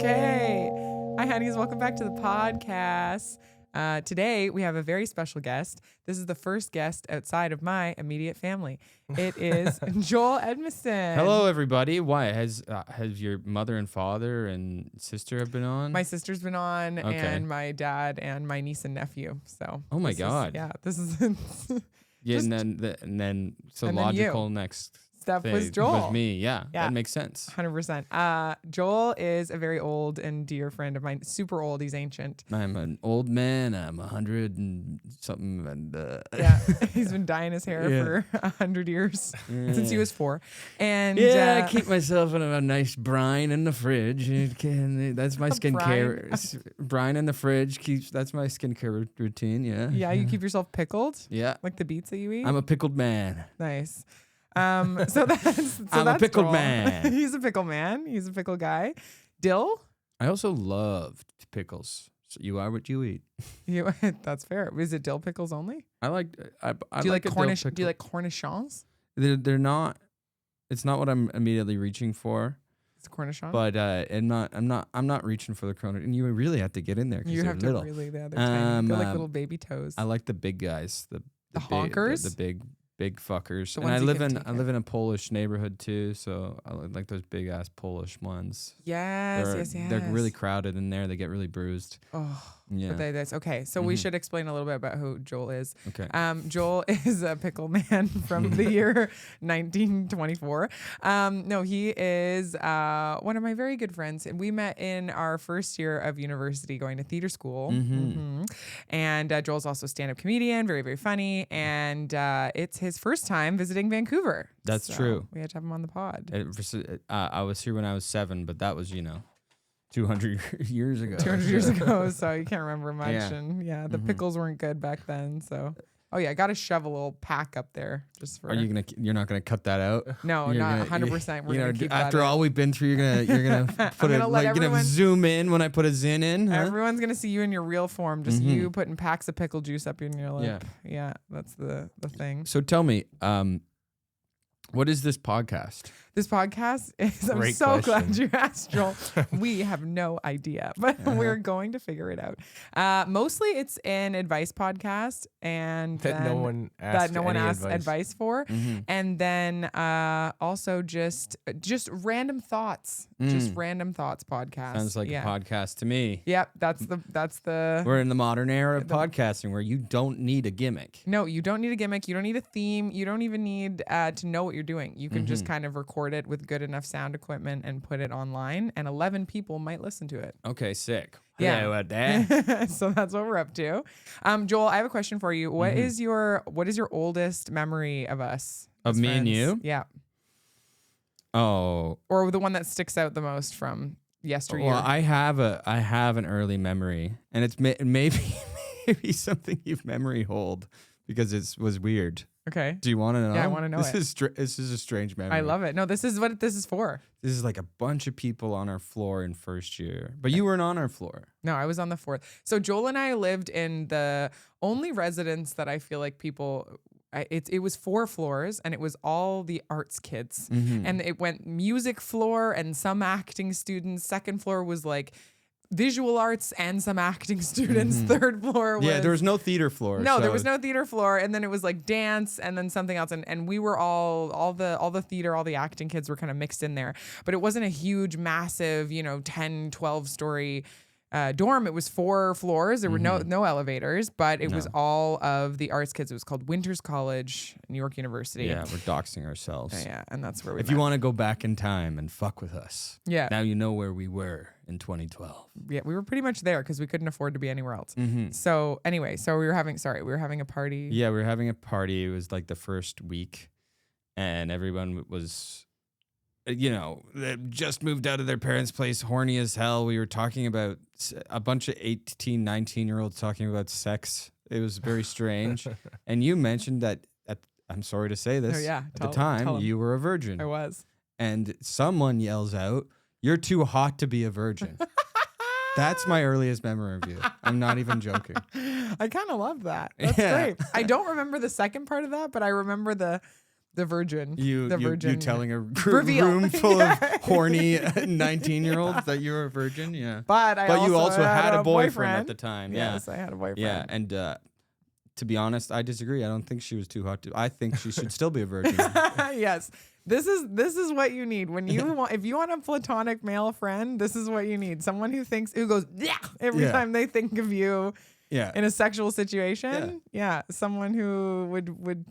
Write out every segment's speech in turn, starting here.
Okay. Hi, Hunnies. Welcome back to the podcast. Today, we have a very special guest. This is the first guest outside of my immediate family. It is Joel Edmiston. Hello, everybody. Why has your mother and father and sister have been on? My sister's been on, Okay. and my dad and my niece and nephew. So. Oh my God. This is. Yeah, just- and then and then logical you. next Step thing was Joel. was me. Yeah, Yeah. that makes sense. 100%. Joel is a very old and dear friend of mine. Super old. He's ancient. I'm an old man. I'm 100 and something, and Yeah, he's been dyeing his hair Yeah. for 100 years since he was 4. And yeah, I keep myself in a nice brine in the fridge. That's my skincare. Brine in the fridge that's my skincare routine. Yeah. yeah, you keep yourself pickled, Yeah. like the beets that you eat. I'm a pickled man. Nice. So that's I'm a pickled Joel. man. He's a pickle man. He's a pickle guy. Dill. I also love pickles. So you are what you eat. You, that's fair. Is it dill pickles only? I like. I Do you like a dill Cornish? Do pickle. you like Cornichons? They're not. It's not what I'm immediately reaching for. It's a Cornichon. But I'm not reaching for the Cornish. And you really have to get in there because you they're have little. to really. They're tiny. They're like Um, little baby toes. I like the big guys. The honkers? The big fuckers. The And ones I you live can in take I live in a Polish neighborhood too, so I like those big ass Polish ones. yes. They're really crowded in there. They get really bruised. Oh. Yeah. But that's okay. So we Mhm. should explain a little bit about who Joel is. Okay. Joel is a pickle man from the year 1924. No, he is one of my very good friends, and we met in our first year of university, going to theater school. Mhm. And Joel's also a stand-up comedian, very very funny, and it's his first time visiting Vancouver. That's So true. We had to have him on the pod. I was here when I was 7, but that was 200 years ago. 200 years ago, so you can't remember much. Yeah. And yeah, the Mhm. pickles weren't good back then. So, oh yeah, I got to shove a little pack up there just for. You're not gonna cut that out? No, You're not gonna- 100%. We're gonna keep after that in. all we've been through, you're gonna put gonna it let like you're gonna everyone- zoom in when I put a zin in. Huh? Everyone's gonna see you in your real form, just Mhm. you putting packs of pickle juice up in your lip. Yeah, that's the thing. So tell me, what is this podcast? This podcast is. I'm Great so question. glad you asked, Joel. We have no idea, but we're going to figure it out. Mostly, it's an advice podcast, and That no then- one that no one any asks advice for, Mhm. and then also just random thoughts, just random thoughts podcast. Sounds like a podcast to me. Yep, that's the. We're in the modern era of podcasting where you don't need a gimmick. No, you don't need a gimmick. You don't need a theme. You don't even need to know what you're doing. You can just kind of record it with good enough sound equipment and put it online, and 11 people might listen to it. Okay, sick. Yeah. Hello out there. So that's what we're up to. Joel, I have a question for you. What is your oldest memory of us? Of as me and friends? you? Yeah. Oh, Or the one that sticks out the most from yesteryear. well, I have an early memory, and it's maybe something you've memory hold because it was weird. Okay. Do you want to know? Yeah, I wanna know This it. is this is a strange memory. I love it. No, this is what this is for. This is like a bunch of people on our floor in first year, but you weren't on our floor. No, I was on the 4th. So Joel and I lived in the only residence that I feel like people. It was 4 floors, and it was all the arts kids, and it went music floor and some acting students. Second floor was like visual arts and some acting students. Third floor was Yeah, there was no theater floor. No, so there was no theater floor, and then it was like dance, and then something else, and we were all the theater, all the acting kids were kind of mixed in there, but it wasn't a huge, massive, 10, 12 story dorm. It was 4 floors. There were no elevators, but it was all of the arts kids. It was called Winters College, New York University. Yeah, we're doxing ourselves. Yeah, and that's where we. If you want to go back in time and fuck with us, Yeah. now you know where we were in 2012. Yeah, we were pretty much there because we couldn't afford to be anywhere else. So anyway, we were having a party. Yeah, we were having a party. It was like the first week, and everyone was, they just moved out of their parents' place, horny as hell. We were talking about a bunch of 18, 19-year-olds talking about sex. It was very strange. And you mentioned that, I'm sorry to say this, Oh, yeah. at Tell the time, 'em. you were a virgin. I was. And someone yells out, "You're too hot to be a virgin." That's my earliest memory of you. I'm not even joking. I kind of love that. That's Yeah. great. I don't remember the second part of that, but I remember the The virgin. You telling a Reveal. room full of horny 19-year-olds that you're a virgin? Yeah. But you also had a boyfriend at the time. Yes, I had a boyfriend. Yeah, and to be honest, I disagree. I don't think she was too hot to. I think she should still be a virgin. Yes. This is what you need when you want. If you want a platonic male friend, this is what you need. Someone who goes yeah every time they think of you. Yeah. In a sexual situation. Yeah. Someone who would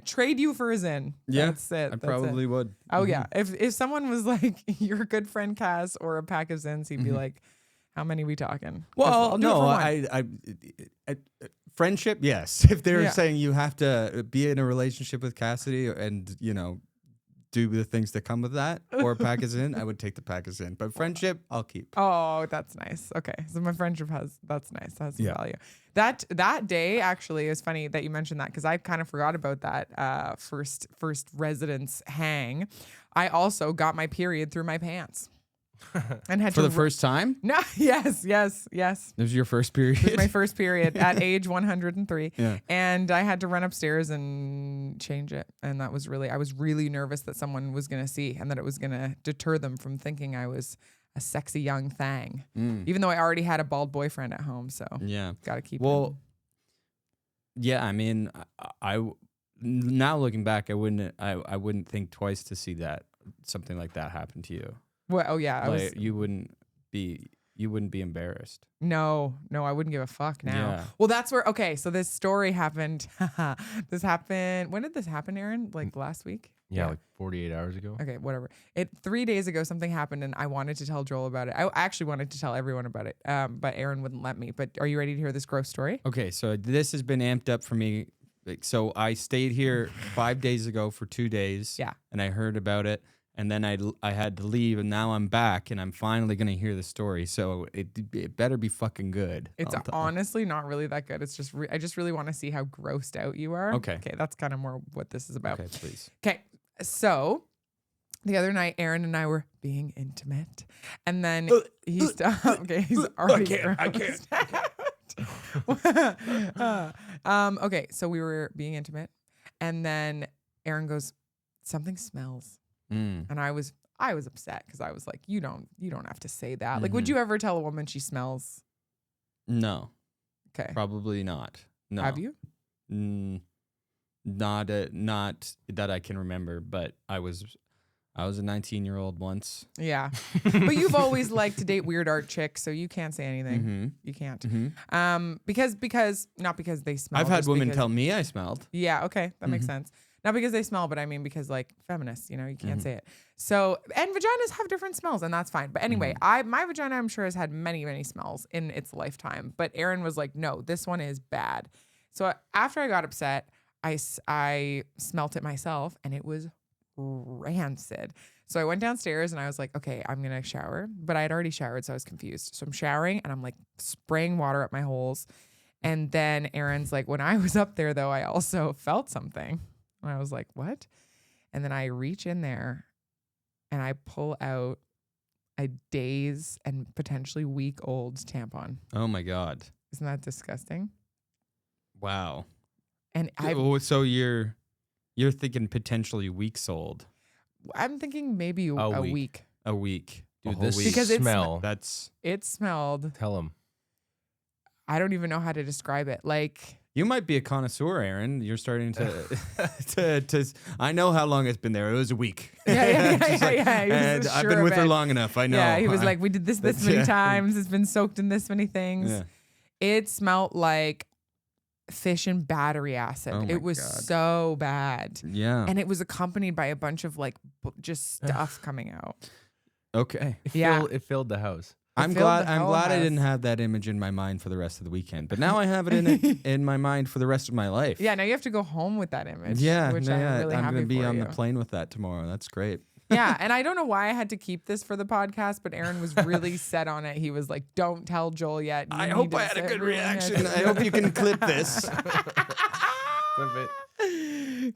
trade you for a Zin. Yeah. That's it. I probably would. Oh yeah. If someone was like your good friend Cass or a pack of Zins, he'd be like, how many we talking? Well, no, I friendship, yes. If they're saying you have to be in a relationship with Cassidy and, do the things that come with that, or pack is in, I would take the pack is in. But friendship, I'll keep. Oh, that's nice. Okay. So my friendship that's nice. That has some value. That day actually is funny that you mentioned that because I kind of forgot about that first residence hang. I also got my period through my pants. And had for the first time? No, yes. This was your first period? It was my first period at age 103. Yeah. And I had to run upstairs and change it. And I was really nervous that someone was going to see and that it was going to deter them from thinking I was a sexy young thang. Even though I already had a bald boyfriend at home. So got to keep him. Yeah, I mean, I now looking back, I wouldn't think twice to see that something like that happen to you. Well, oh yeah, you wouldn't be embarrassed. No, I wouldn't give a fuck now. Yeah. Well, that's where so this story happened. This happened. When did this happen, Aaron? Like last week? Yeah, like 48 hours ago. Okay, whatever. 3 days ago something happened and I wanted to tell Joel about it. I actually wanted to tell everyone about it. But Aaron wouldn't let me. But are you ready to hear this gross story? Okay, so this has been amped up for me. So I stayed here 5 days ago for 2 days. Yeah. And I heard about it. And then I had to leave, and now I'm back, and I'm finally gonna hear the story. So it better be fucking good. It's honestly not really that good. It's just I just really want to see how grossed out you are. Okay, that's kind of more what this is about. Okay, please. Okay, so the other night, Aaron and I were being intimate, and then he's already. I can't. Okay, so we were being intimate, and then Aaron goes, "Something smells." And I was upset because I was like, you don't have to say that. Like, would you ever tell a woman she smells? No. Okay. Probably not. No. Have you? Not that I can remember, but I was a 19-year-old once. Yeah. But you've always liked to date weird art chicks, so you can't say anything. Mm-hmm. You can't. Mm-hmm. Because not because they smell. I've had women tell me I smelled. Yeah, okay. That makes sense. Not because they smell, but I mean because like feminists, you can't say it. So, and vaginas have different smells and that's fine. But anyway, my vagina I'm sure has had many, many smells in its lifetime. But Aaron was like, no, this one is bad. So after I got upset, I smelt it myself and it was rancid. So I went downstairs and I was like, okay, I'm going to shower. But I had already showered, so I was confused. So I'm showering and I'm like spraying water up my holes. And then Aaron's like, when I was up there though, I also felt something. And I was like, what? And then I reach in there and I pull out a days and potentially week-old tampon. Oh my God. Isn't that disgusting? Wow. And so you're thinking potentially weeks old. I'm thinking maybe a week. A week. Dude, this because smell. It smelled. Tell him. I don't even know how to describe it. Like, you might be a connoisseur, Aaron. You're starting to I know how long it's been there. It was a week. Yeah. And I've been with her long enough. I know. Yeah, he was like, we did this many times. It's been soaked in this many things. Yeah. It smelled like fish and battery acid. Oh my it was God. so bad. Yeah. And it was accompanied by a bunch of like just stuff coming out. Okay. It filled the house. I'm glad I didn't have that image in my mind for the rest of the weekend. But now I have it in my mind for the rest of my life. Yeah, now you have to go home with that image. Yeah, which I'm really I'm happy gonna be for on you. the plane with that tomorrow. That's great. Yeah, and I don't know why I had to keep this for the podcast, but Aaron was really set on it. He was like, "Don't tell Joel yet." I hope I had a good reaction. I hope you can clip this. Clip it.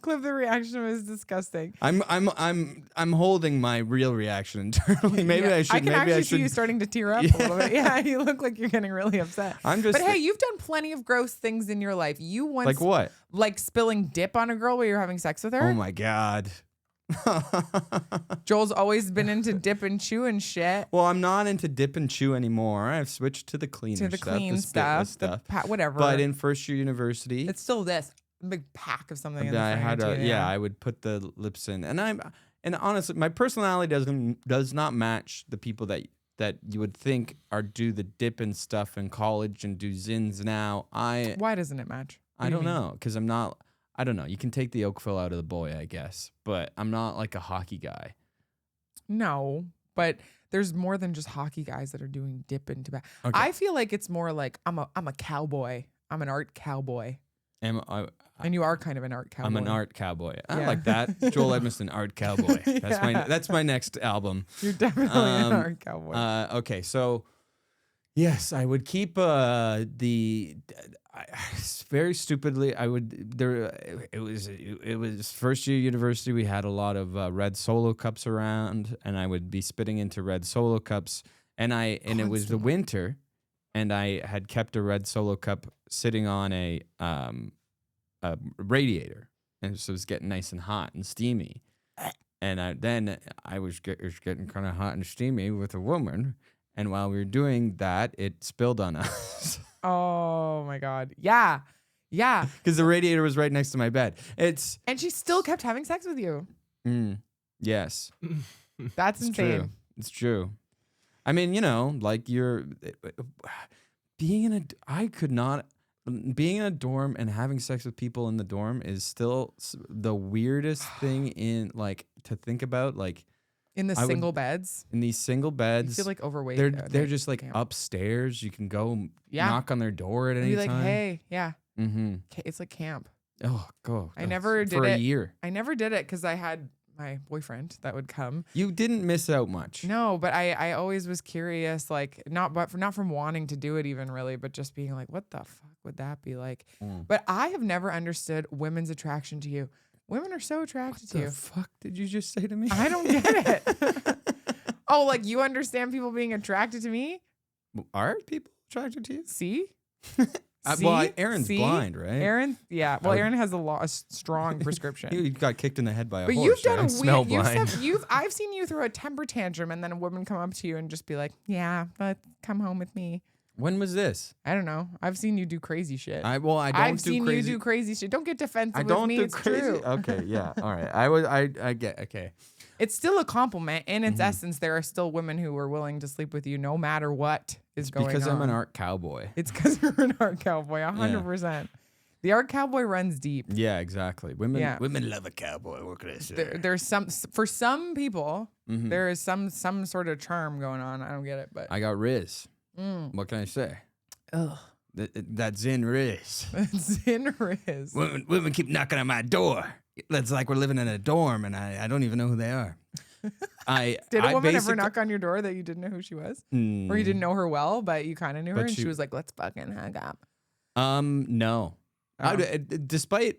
Clip, the reaction was disgusting. I'm holding my real reaction internally. Maybe Yeah, I should. I can maybe actually I see should. you starting to tear up a little bit. Yeah, you look like you're getting really upset. I'm just. But hey, you've done plenty of gross things in your life. You once like what? like spilling dip on a girl while you're having sex with her. Oh my god. Joel's always been into dip and chew and shit. Well, I'm not into dip and chew anymore. I've switched to the cleaner To the stuff, clean the spitless stuff, whatever. But in first year university, it's still this big pack of something. In the I front had of your teeth, I would put the lips in, and honestly, my personality does not match the people that you would think are do the dip and stuff in college and do zins now. Why doesn't it match? What I do you don't mean? know, because I'm not. I don't know. You can take the Oakville out of the boy, I guess, but I'm not like a hockey guy. No, but there's more than just hockey guys that are doing dip and tobacco. Okay. I feel like it's more like I'm a cowboy. I'm an art cowboy. And you are kind of an art cowboy. I'm an art cowboy. I Yeah. like that. Joel Edmiston, art cowboy. Yeah. That's my next album. You're definitely an art cowboy. Okay, so yes, I would keep very stupidly. I would there. It was first year university. We had a lot of red Solo cups around, and I would be spitting into red Solo cups. And it was the winter, and I had kept a red Solo cup sitting on a radiator, and so it was getting nice and hot and steamy. And I was getting kind of hot and steamy with a woman, and while we were doing that, it spilled on us. Oh my God. Yeah. Yeah. Because the radiator was right next to my bed. And she still kept having sex with you. Yes. That's It's insane. true. It's true. I mean, like being in a dorm and having sex with people in the dorm is still the weirdest thing to think about. Like In the single beds. in these single You beds, feel like overweight. they're just like camp. upstairs. You can go Yeah. knock on their door at And any be like, time. hey, yeah. Mm-hmm. It's like camp. Oh, go. I never for did a it. year. I never did it because I had my boyfriend that would come. You didn't miss out much. No, but I always was curious, like not from wanting to do it even really, but just being like, what the fuck would that be like? But I have never understood women's attraction to you. Women are so attracted to What you. the fuck did you just say to me? I don't get it. Oh, like you understand people being attracted to me? Are people attracted to you? See? Aaron's See? blind, right? Aaron, yeah. Well, I would- Aaron has a strong prescription. He got kicked in the head by a But horse. you've done right? a smell weird. blind. I've seen you throw a temper tantrum, and then a woman come up to you and just be like, "Yeah, but come home with me." When was this? I don't know. I've seen you do crazy shit. I don't I've do seen crazy. you do crazy shit. Don't get defensive I with don't me. do It's crazy. true. Okay, yeah, all right. I get okay. It's still a compliment. In Mm-hmm. its essence, there are still women who are willing to sleep with you no matter what is going on. Because I'm an art cowboy. It's because you're an art cowboy, 100%. The art cowboy runs deep. Yeah, exactly. Women Yeah. love a cowboy. What can I say? There's for some people, Mhm. there is some sort of charm going on. I don't get it, but I got Riz. What can I say? ugh. That Zen Riz. Zin Riz. Women keep knocking on my door. It's like we're living in a dorm, and I don't even know who they are. Did a woman ever knock on your door that you didn't know who she was? Or you didn't know her well, but you kind of knew her, But and she she- was like, let's fucking hook up. No. Oh. Despite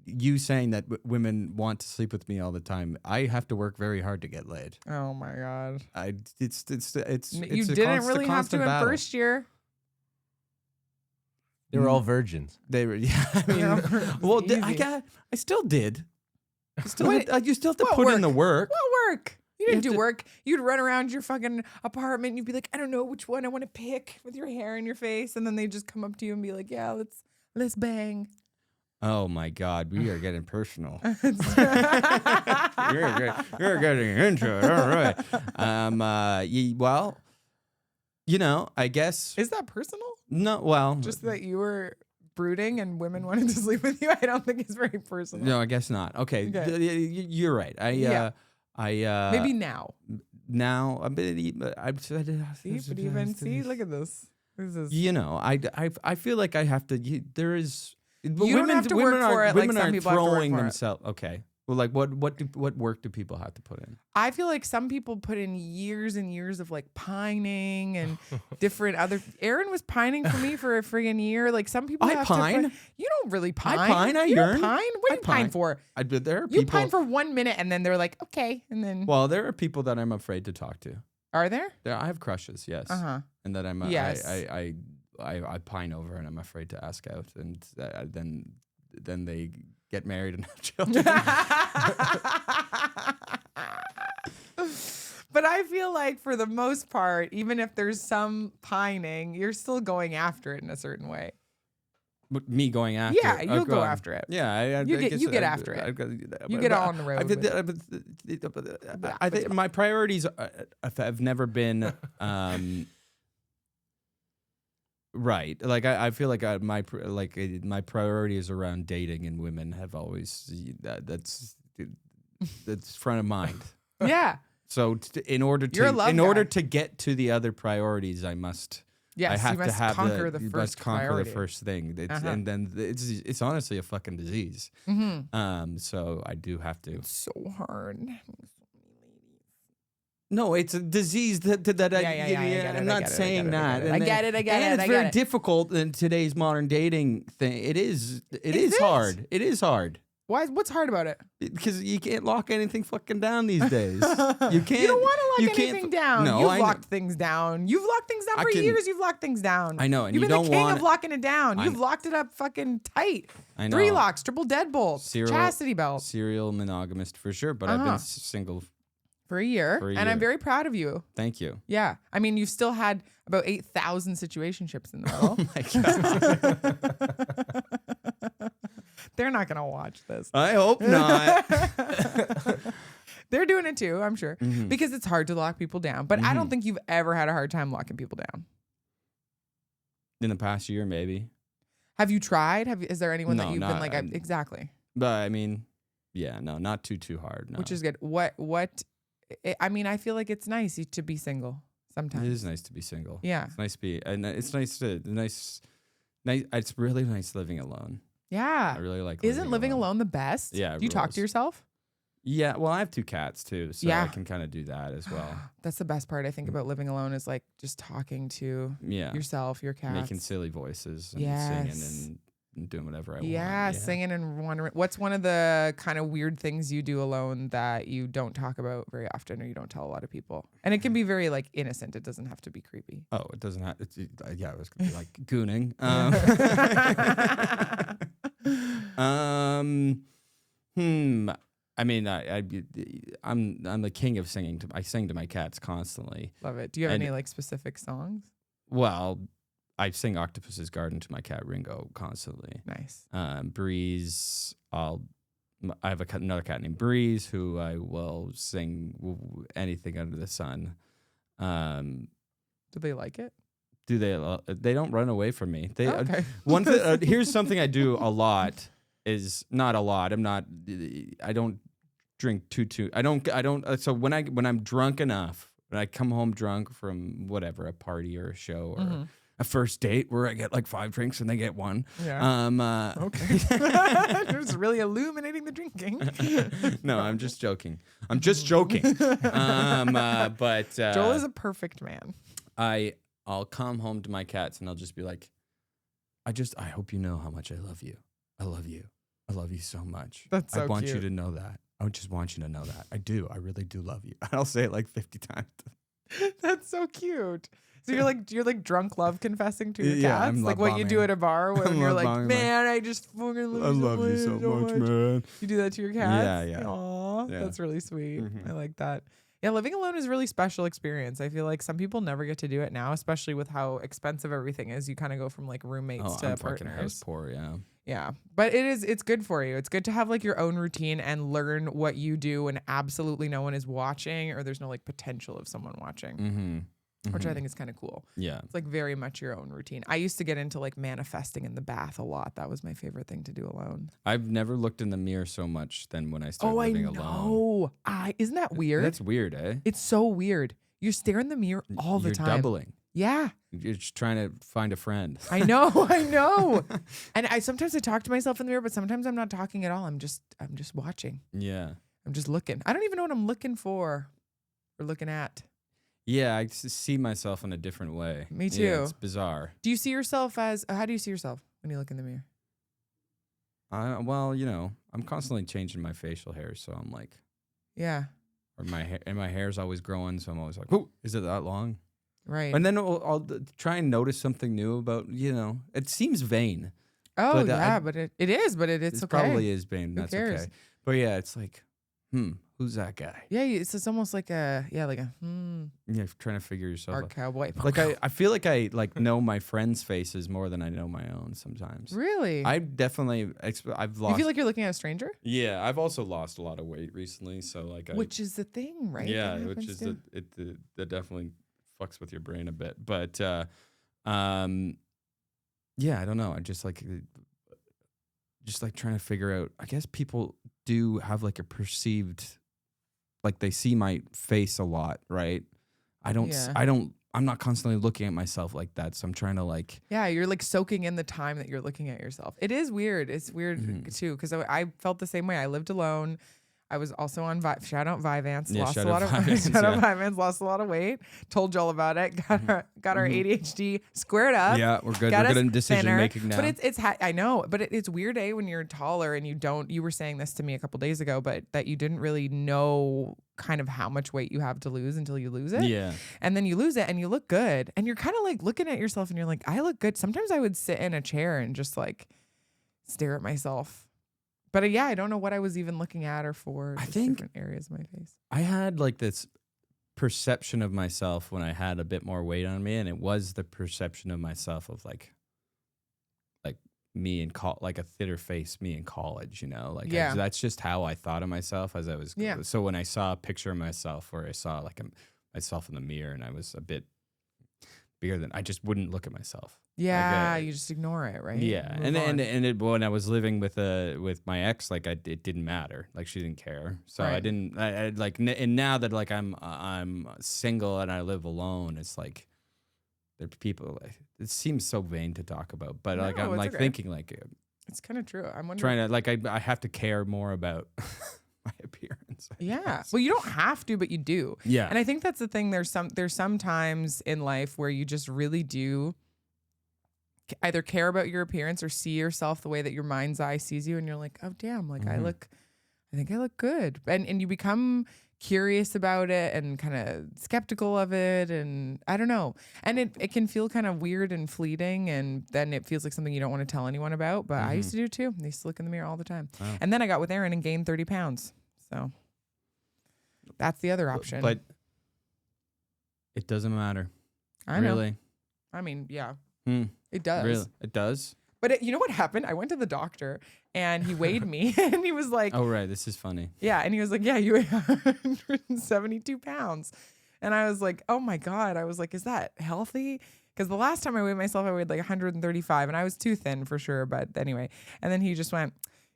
you saying that women want to sleep with me all the time, I have to work very hard to get laid. Oh my God. It's You a didn't really have to in battle. first year. They were all virgins. They were, yeah. I mean, Yeah, well, easy. I still did. You still Wait, you still have to what put in the work? work. What work? You didn't have do to- work. You'd run around your fucking apartment and you'd be like, I don't know which one I want to pick with your hair in your face. And then they just come up to you and be like, yeah, let's bang. Oh my God, we are getting personal. It's- You're getting into it. All right. Well, I guess Is that personal? no. Well, Just that you were brooding and women wanted to sleep with you? I don't think it's very personal. no, I guess not. Okay, Okay. You're right. Yeah. Maybe now. now a bit. See, but even see, look at this. This is I feel like I have to. There is. don't have to work for it like women some aren't people have to work throwing for it. themselves. Okay, Well, like what work do people have to put in? I feel like some people put in years and years of like pining and different other. Aaron was pining for me for a friggin' year. Like some people I have pine? to put, you don't really pine. I pine, I you yearn. Don't pine? What do I you pine pine. for? There are You people. pine for 1 minute and then they're like, okay, and then Well, there are people that I'm afraid to talk to. are there? I have crushes, yes, and that Yes. I pine over, and I'm afraid to ask out, and then they get married and have children. But I feel like for the most part, even if there's some pining, you're still going after it in a certain way. But me going after Yeah, it. you'll go after it. Yeah, You get after it. You get on the road with I think my priorities have never been right. Like I feel like my priorities around dating and women have always that's front of mind. Yeah. So in order You're a love guy. to get to the other priorities, I must. Yes, I have you must to have conquer you the must first conquer priority. the first thing. Uh-huh. And then it's honestly a fucking disease. Mm-hmm. So I do have to. It's so hard. No, it's a disease that I'm not saying that. I get it. And it's very difficult in today's modern dating thing. It is hard. It is hard. Why? What's hard about it? Because you can't lock anything fucking down these days. You can't. You don't want to lock anything down. No, You've I locked things down. You've locked things down for years. You've locked things down. I know, and you've you been don't the king want of locking it down. You've locked it up fucking tight. I know. 3 locks, triple deadbolts, chastity belt. Serial monogamist for sure, but I've been single for a year. And I'm very proud of you. Thank you. Yeah. I mean, you've still had about 8,000 situationships in the middle. Oh my God. They're not going to watch this. I hope not. They're doing it too, I'm sure. Because it's hard to lock people down. But I don't think you've ever had a hard time locking people down. In the past year, maybe. Have you tried? Is there anyone that you've been like, exactly? But I mean, yeah, no, not too hard. No. Which is good. I mean, I feel like it's nice to be single sometimes. It is nice to be single. Yeah. It's nice to be, and it's nice. It's really nice living alone. Yeah. I really like Isn't living alone the best? Yeah. Do you talk to yourself? Yeah. Well, I have 2 cats too, so Yeah. I can kind of do that as well. That's the best part I think about living alone is like just talking to yourself, your cats. Making silly voices and singing and doing whatever I want. Yeah, singing and wondering. What's one of the kind of weird things you do alone that you don't talk about very often or you don't tell a lot of people? And it can be very like innocent. It doesn't have to be creepy. Oh, it doesn't have. Yeah, it was gonna be like gooning. I mean, I'm the king of singing. I sing to my cats constantly. Love it. Do you have any like specific songs? Well, I sing Octopus's Garden to my cat Ringo constantly. Nice. Breeze. I have another cat named Breeze who I will sing anything under the sun. Do they like it? Do they? They don't run away from me. They. Okay. Here's something I do a lot. Is not a lot. I don't drink too. I don't. So when I'm drunk enough, when I come home drunk from whatever, a party or a show or a first date where I get like 5 drinks and they get 1. Yeah. Okay. Just really illuminating the drinking. No, I'm just joking. But Joel is a perfect man. I'll come home to my cats and I'll just be like, I hope you know how much I love you. I love you. I love you so much. That's so I want cute. you to know that. I just want you to know that. I do. I really do love you. I'll say it like 50 times. That's so cute. So you're like drunk love confessing to your Yeah, cats? I'm like love what you do bombing. at a bar when I'm you're love like, bombing, man, I just fucking love you so much, man. You do that to your cats? Yeah. Aw, Yeah. that's really sweet. Mhm. I like that. Yeah, living alone is a really special experience. I feel like some people never get to do it now, especially with how expensive everything is. You kind of go from like roommates to I'm fucking house partners. poor, yeah. Yeah. But it's good for you. It's good to have like your own routine and learn what you do when absolutely no one is watching or there's no like potential of someone watching. Mm-hmm. Which I think is kind of cool. Yeah. It's like very much your own routine. I used to get into like manifesting in the bath a lot. That was my favorite thing to do alone. I've never looked in the mirror so much than when I started living alone. Oh, isn't that weird? That's weird, eh? It's so weird. You stare in the mirror all the You're time. doubling. Yeah. You're just trying to find a friend. I know. And sometimes I talk to myself in the mirror, but sometimes I'm not talking at all. I'm just watching. Yeah. I'm just looking. I don't even know what I'm looking for or looking at. Yeah, I see myself in a different way. Me too. Yeah, it's bizarre. Do you see yourself as, how do you see yourself when you look in the mirror? Well, I'm constantly changing my facial hair, so I'm like, Yeah. or my hair's always growing, so I'm always like, oh, is it that long? Right. And then I'll try and notice something new about, it seems vain. Oh, but, yeah, but it is, but it's It okay. probably is vain. Who That's cares? okay. But yeah, it's like, who's that guy? Yeah, it's almost like a, Yeah, trying to figure yourself our out. cowboy. Like I feel like I know my friends' faces more than I know my own sometimes. Really? I definitely I've lost. You feel like you're looking at a stranger? Yeah, I've also lost a lot of weight recently, so like Which is the thing, right? yeah, That which happens is too. that definitely fucks with your brain a bit. But yeah, I don't know. I just like trying to figure out. I guess people do have like a perceived, like they see my face a lot, right? I'm not constantly looking at myself like that, so I'm trying to like. Yeah, you're like soaking in the time that you're looking at yourself. It is weird. It's weird too, because I felt the same way. I lived alone. I was also on shout out Vyvanse. Yeah, lost shout a lot out of Vyvanse, shout out yeah. Vyvanse. Lost a lot of weight. Told Joel about it. Got our ADHD squared up. Yeah, we're good. Got We're us good in decision thinner. making now. But I know, but it's weird, when you're taller and you were saying this to me a couple days ago, but that you didn't really know kind of how much weight you have to lose until you lose it. Yeah. And then you lose it and you look good. And you're kind of like looking at yourself and you're like, I look good. Sometimes I would sit in a chair and just like stare at myself. But yeah, I don't know what I was even looking at or for. I think different areas of my face. I had like this perception of myself when I had a bit more weight on me, and it was the perception of myself of like me in like a thinner face, me in college, like that's just how I thought of myself as I was. Yeah. So when I saw a picture of myself, or I saw like myself in the mirror, and I was a bit bigger than, I just wouldn't look at myself. Yeah, you just ignore it, right? Yeah, Move on. and when I was living with my ex, like it didn't matter, like she didn't care, so I Right. didn't. I like, and now that like I'm single and I live alone, it's like there are people. Like, it seems so vain to talk about, but like No, I'm it's like okay. thinking like It's kind of true. I'm wondering. trying to like I have to care more about my appearance. I Yeah. guess. Well, you don't have to, but you do. Yeah, And I think that's the thing. There's some times in life where you just really do either care about your appearance or see yourself the way that your mind's eye sees you, and you're like, oh damn, like I think I look good, and you become curious about it and kind of skeptical of it, and I don't know, and it can feel kind of weird and fleeting, and then it feels like something you don't want to tell anyone about. But I used to do too. I used to look in the mirror all the time, and then I got with Aaron and gained 30 pounds. So that's the other option. but it doesn't matter. I know. Really. I mean, yeah, Hmm. it does. Really, it does. But you know what happened? I went to the doctor and he weighed me and he was like, Oh right, this is funny. yeah. And he was like, yeah, you weigh 172 pounds. And I was like, oh my God. I was like, is that healthy? Because the last time I weighed myself, I weighed like 135 and I was too thin for sure. But anyway, and then he just went,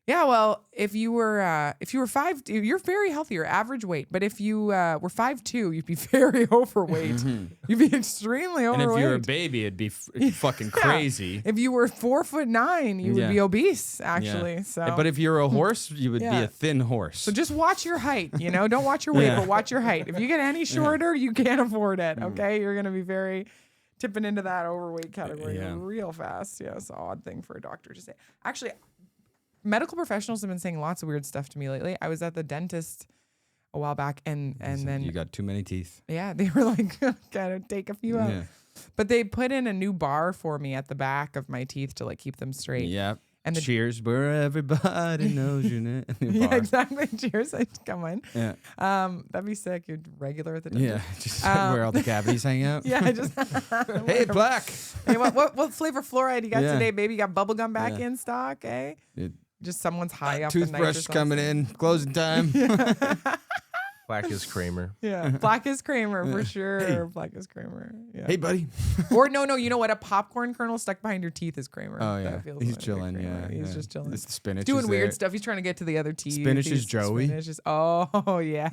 yeah, well, if you were 5'2", you're very healthy, your average weight. But if you were 5'2", you'd be very overweight. You'd be extremely And overweight. if you were a baby, it'd be fucking crazy. If you were 4'9", you would be obese, actually. Yeah. So, But if you're a horse, you would be Yeah. a thin horse. so just watch your height. Don't watch your weight, Yeah. but watch your height. If you get any shorter, you can't afford it. Okay, you're gonna be very tipping into that overweight category Yeah. real fast. Yeah, it's an odd thing for a doctor to say. Actually, medical professionals have been saying lots of weird stuff to me lately. I was at the dentist a while back, and then you got too many teeth. yeah, they were like, gotta take a few out. Yeah. But they put in a new bar for me at the back of my teeth to like keep them straight. Yeah. And the- Cheers, where everybody knows your name. Yeah, exactly. Cheers. Come on. Yeah. That'd be sick. You're regular at the dentist. Yeah. Just where all the cavities hang out. Yeah, I just. Hey, Black. Hey, what flavor fluoride you got Yeah. today, baby? You got bubble gum back Yeah. in stock, eh? It- Just someone's high up. the night or Toothbrush coming something. in. Closing time. Black is Kramer. Yeah, Black is Kramer for sure. Hey. Black is Kramer. Yeah. Hey, buddy. Or no, you know what? A popcorn kernel stuck behind your teeth is Kramer. Oh, That yeah. feels He's like chilling. Kramer. Yeah. He's yeah. just chilling. It's the spinach. Doing is weird there. stuff. He's trying to get to the other teeth. Spinach is Joey. Spinach is, oh yeah,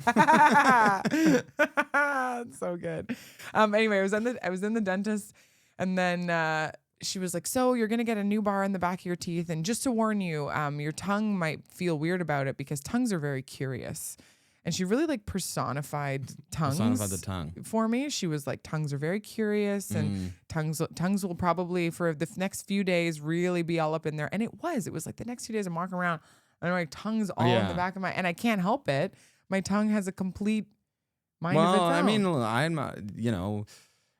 it's so good. Anyway, I was in the dentist, and then she was like, "So you're gonna get a new bar in the back of your teeth, and just to warn you, your tongue might feel weird about it because tongues are very curious." And she really like personified tongues the tongue. for me. She was like, tongues are very curious, and tongues will probably for the next few days really be all up in there. And it was like the next few days I'm walking around and my tongue's all in the back of and I can't help it. My tongue has a complete mind of its own. I mean, I'm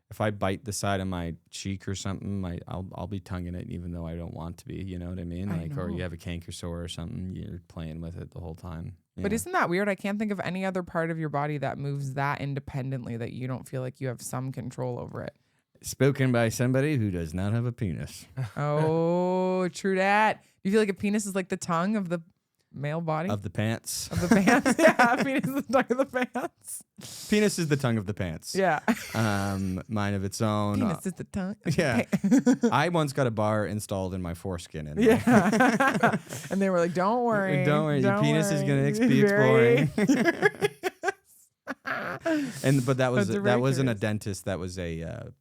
if I bite the side of my cheek or something, I'll be tonguing it even though I don't want to be. You know what I mean? Or you have a canker sore or something, you're playing with it the whole time. But isn't that weird? I can't think of any other part of your body that moves that independently that you don't feel like you have some control over it. Spoken by somebody who does not have a penis. Oh, true that. Do you feel like a penis is like the tongue of the male body? Of the pants. Of the pants? Yeah, penis is the tongue of the pants. Penis is the tongue of the pants. Yeah. Mind of its own. Penis is the tongue. Yeah. I once got a bar installed in my foreskin. And Yeah. And they were like, don't worry. Don't worry. Your penis is going to be exploring. But that wasn't a dentist. That was a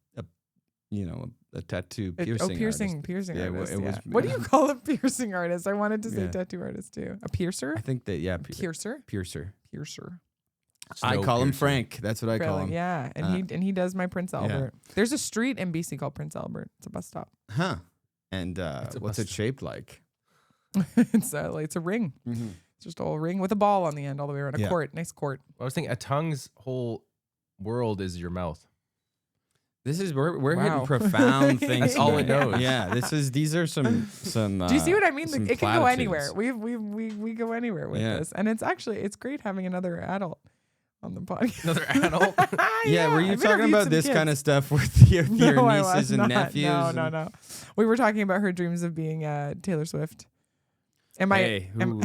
tattoo piercing piercing Yeah, artist. it was- Yeah. What do you call a piercing artist? I wanted to say Yeah. tattoo artist too. A piercer? I think that, yeah. Piercer? Piercer. Piercer. I call him Frank. That's what I call him. Yeah, and he does my Prince Albert. There's a street in BC called Prince Albert. It's a bus stop. Huh. And what's it shaped like? It's a ring. Mm-hmm. It's just a whole ring with a ball on the end all the way around. A court. Nice court. I was thinking a tongue's whole world is your mouth. We're hitting profound things. That's all it tonight. knows. Yeah, these are some. Do you see what I mean? some It can go anywhere. platitudes. We go anywhere with this, and it's great having another adult on the podcast. Another adult. Yeah, were you I've talking interviewed about some this kids. kind of stuff with your No, I was nieces and not. nephews? No. We were talking about her dreams of being Taylor Swift. And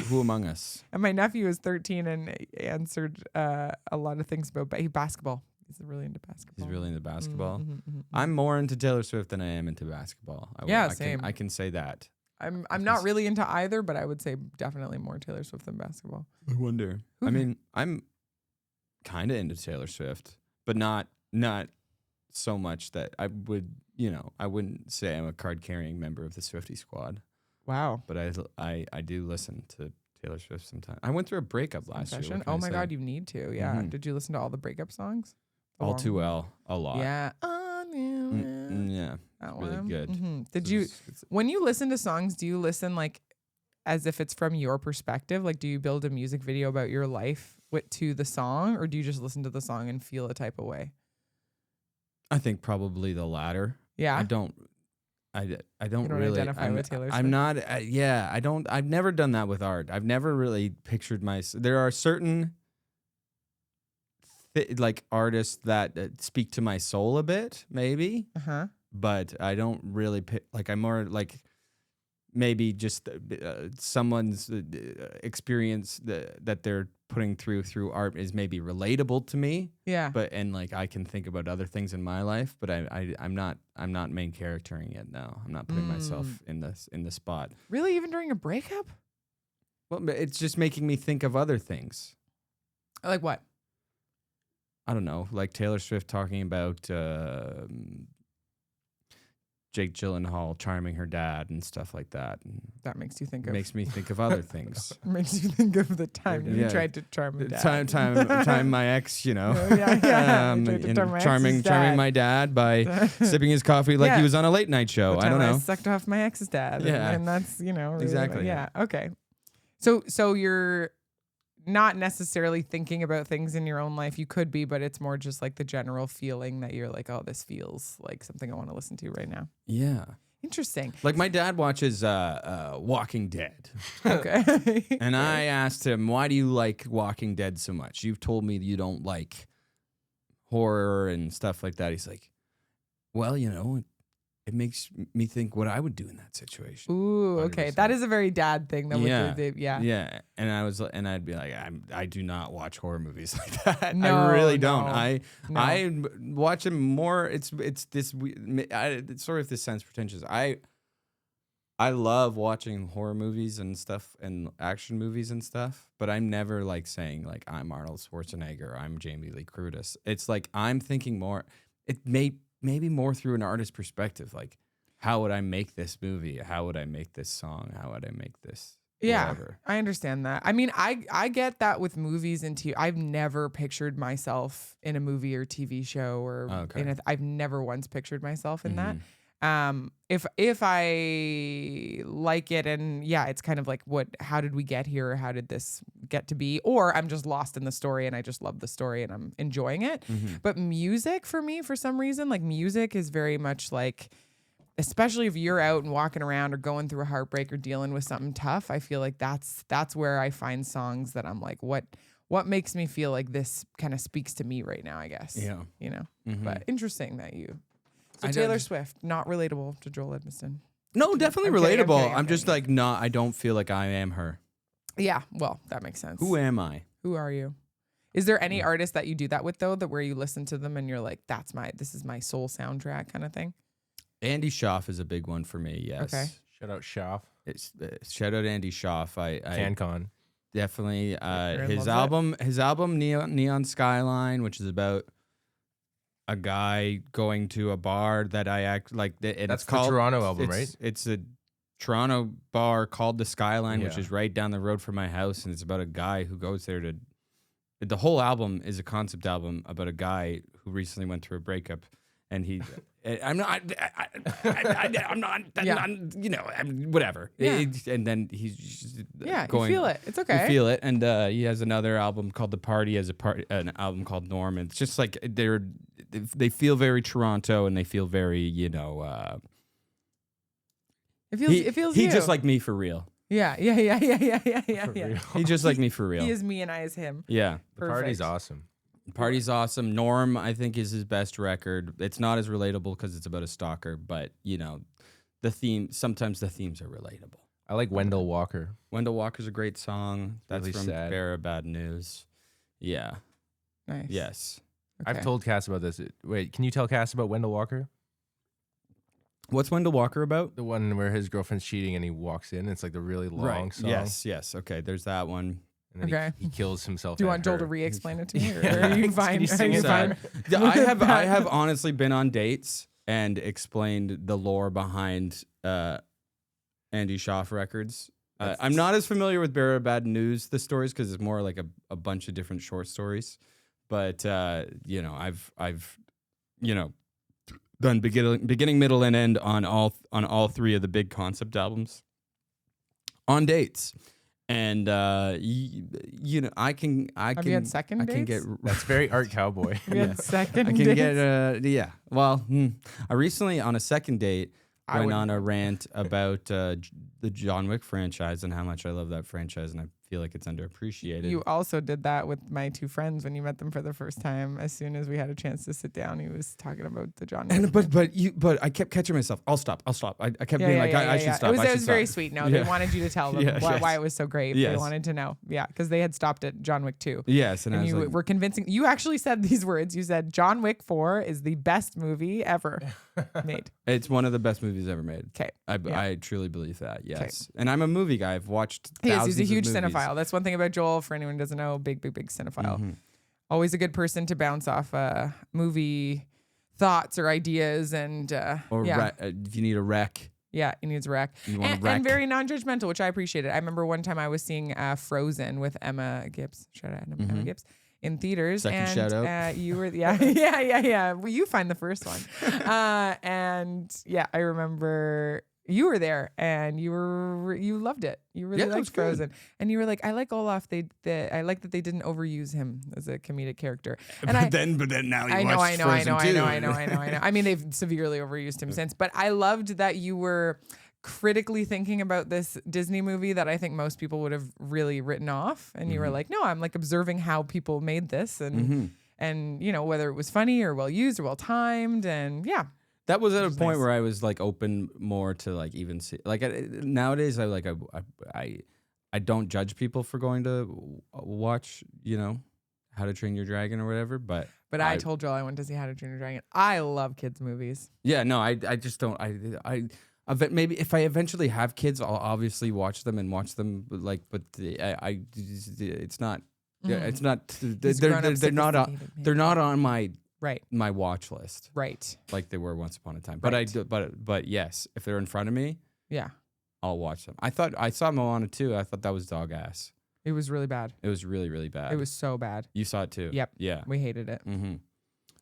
Who among us? and my nephew is 13 and answered a lot of things about basketball. He's really into basketball. He's really into basketball. Mm-hmm. I'm more into Taylor Swift than I am into basketball. Same. I can say that. I'm not really into either, but I would say definitely more Taylor Swift than basketball. I wonder. I mean, I'm kind of into Taylor Swift, but not so much that I would, I wouldn't say I'm a card-carrying member of the Swiftie squad. Wow. But I do listen to Taylor Swift sometimes. I went through a breakup last year. Confession? Oh my God, you need to. Yeah. Mhm. Did you listen to all the breakup songs? All Too Well, a lot. Yeah. Yeah. That really one. good. Mhm. Did you, when you listen to songs, do you listen like as if it's from your perspective? Like, do you build a music video about your life to the song, or do you just listen to the song and feel a type of way? I think probably the latter. Yeah. I don't You don't really identify with Taylor Swift? I'm not. I've never done that with art. I've never really pictured there are certain like artists that speak to my soul a bit, maybe. Uh-huh. But I don't really I'm more like maybe just someone's experience that they're putting through art is maybe relatable to me. Yeah. But like I can think about other things in my life, but I'm not main charactering it. No, I'm not putting myself in the spot. Really, even during a breakup? Well, it's just making me think of other things. Like what? I don't know, like Taylor Swift talking about Jake Gyllenhaal charming her dad and stuff like that. And That makes you think of. makes me think of other things. Makes you think of the time you Yeah. tried to charm a dad. Time my ex, Yeah. You tried to and charm my ex's dad. charming my dad by sipping his coffee like Yeah. he was on a late night show. The I don't time know. sucked off my ex's dad. Yeah. And that's, really, Exactly. Yeah. Okay. So you're not necessarily thinking about things in your own life. You could be, but it's more just like the general feeling that you're like, oh, this feels like something I want to listen to right now. Yeah. Interesting. Like my dad watches Walking Dead. Okay. And I asked him, why do you like Walking Dead so much? You've told me you don't like horror and stuff like that. He's like, well, it makes me think what I would do in that situation. Ooh, okay. 100%. That is a very dad thing. That Yeah. yeah. Yeah, and I'd be like, I do not watch horror movies like that. No, I really don't. no, no. I watch them more. It's this. It's sorry if this sounds pretentious. I love watching horror movies and stuff and action movies and stuff, but I'm never like saying like I'm Arnold Schwarzenegger, or I'm Jamie Lee Curtis. It's like I'm thinking more. Maybe more through an artist's perspective, like how would I make this movie? How would I make this song? How would I make this? Yeah, whatever? I understand that. I mean, I get that with movies and TV. I've never pictured myself in a movie or TV show or Okay. I've never once pictured myself in that. Mhm. If I like it and yeah, it's kind of like how did we get here? How did this get to be? Or I'm just lost in the story and I just love the story and I'm enjoying it. Mhm. But music for me, for some reason, like music is very much like, especially if you're out and walking around or going through a heartbreak or dealing with something tough, I feel like that's where I find songs that I'm like, what makes me feel like this kind of speaks to me right now, I guess. Yeah. You know? Mhm. But interesting that you. So I Taylor don't- Swift, not relatable to Joel Edmiston. No, definitely I'm kidding, I'm relatable. kidding, I'm I'm just kidding. like not. I don't feel like I am her. Yeah, well, that makes sense. Who am I? Who are you? Is there any artist that you do that with though, that where you listen to them and you're like, this is my soul soundtrack kind of thing? Andy Schaaf is a big one for me. Yes. Okay. Shout out Schaaf. It's shout out Andy Schaaf. I CanCon. definitely Aaron his loves it. album Neon Skyline, which is about a guy going to a bar that I act like. And That's it's the called Toronto album, right? It's a Toronto bar called the Skyline, which Yeah. is right down the road from my house, and it's about a guy who goes there to. The whole album is a concept album about a guy who recently went through a breakup, and he. I'm not. I'm not. Yeah. You know. Whatever. Yeah. And then he's just Yeah, going. you feel it. It's okay. You feel it, and he has another album called The Party. Has an album called Norm. And it's just like they feel very Toronto, and they feel very It feels he you. just like me for real. Yeah. For real. He just like me for real. He is me and I is him. Yeah. The party's Perfect. awesome. Party's awesome. Norm, I think, is his best record. It's not as relatable because it's about a stalker, but you know, sometimes the themes are relatable. I like Wendell Walker. Wendell Walker's a great song. That's Really from sad. Bearer of Bad News. Yeah. Nice. Yes. Okay. I've told Cass about this. Wait, can you tell Cass about Wendell Walker? What's Wendell Walker about? The one where his girlfriend's cheating and he walks in. It's like the really long song. Yes. Okay. There's that one. And then Okay. he kills himself. Do you at want Joel to her. re-explain it to me, or Yeah. are you Can fine? you sing Are you it? fine? I have honestly been on dates and explained the lore behind Andy Schaaf records. I'm not as familiar with Bearer of Bad News, the stories, because it's more like a bunch of different short stories. But you know, I've you know done beginning, middle, and end on all three of the big concept albums on dates. And you know, I can Have you had second I can dates? get That's very art cowboy. We had second I can dates? get yeah. Well, I recently on a second date I went wouldn't on a rant about the John Wick franchise and how much I love that franchise, and I feel like it's underappreciated. You also did that with my two friends when you met them for the first time. As soon as we had a chance to sit down, he was talking about the John Wick. and but I kept catching myself. I'll stop. I kept being like, I should stop. It was, I it should was very stop. sweet. No, Yeah. they wanted you to tell them Yeah, yes. why it was so great. They Yes. wanted to know. Yeah, because they had stopped at John Wick 2. Yes, and I And was you like, were convincing. You actually said these words. You said John Wick 4 is the best movie ever made. it's one of the best movies ever made. Okay. I truly believe that. Yes, and I'm a movie guy. I've watched. He's a thousands of huge movies. cinephile. That's one thing about Joel. For anyone who doesn't know, big cinephile. Mhm. Always a good person to bounce off movie thoughts or ideas, and Or yeah, if you need a wreck, yeah, he needs a rec. you want And, a wreck. and very non-judgmental, which I appreciated. I remember one time I was seeing Frozen with Emma Gibbs. Shout out Emma Mhm. Gibbs in theaters. Second and, shout out. You were yeah. Well, you find the first one, and yeah, I remember. You were there and you loved it. You really Yeah, it was liked good. Frozen, and you were like, "I like Olaf. I like that they didn't overuse him as a comedic character." And but then now you I know. watched Frozen 2. I mean, they've severely overused him since, but I loved that you were critically thinking about this Disney movie that I think most people would have really written off, and you were like, "No, I'm like observing how people made this, and Mhm. and you know whether it was funny or well used or well timed, and yeah." That was at a Which is point nice. where I was like open more to like even see like nowadays I don't judge people for going to watch, you know, How to Train Your Dragon or whatever, but I told Joel I went to see How to Train Your Dragon. I love kids movies. yeah, no, I just don't maybe if I eventually have kids, I'll obviously watch them like, but it's not. Yeah, it's not. They're not on. They're not on my Right. my watch list Right. like they were once upon a time. But I Right. do. But yes, if they're in front of me, Yeah. I'll watch them. I saw Moana too. I thought that was dog ass. It was really bad. It was really really bad. It was so bad. You saw it too. Yep. Yeah. We hated it. Mm-hmm.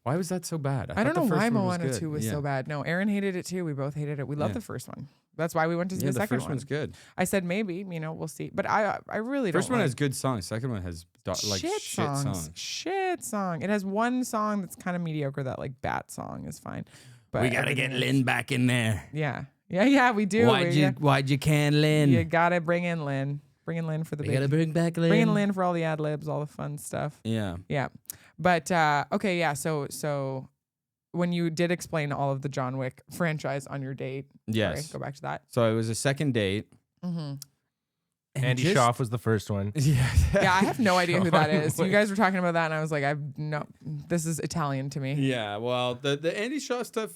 Why was that so bad? I don't thought know the why first one was Moana good. 2 was Yeah. so bad. No, Aaron hated it too. We both hated it. We loved Yeah. the first one. That's why we went to see Yeah, the the second first one. one's good. I said maybe, we'll see. But I really First don't one like has good songs. Second one has shit songs. Shit song. It has one song that's kind of mediocre. That like Bat song is fine. But We gotta get Lynn back in there. Yeah. Yeah, we do. Why'd you can Lynn? You gotta bring in Lynn. Bring in Lynn for the We gotta big. bring back Lynn. Bring in Lynn for all the ad libs, all the fun stuff. Yeah. Yeah. But okay, yeah. So when you did explain all of the John Wick franchise on your date, Yes. sorry, go back to that. So it was a second date. Mm-hmm. Andy Schaaf was the first one. Yeah. Yeah, I have no idea who that is. John You guys were talking about that, and I was like, this is Italian to me. Yeah. Well, the Andy Shaw stuff,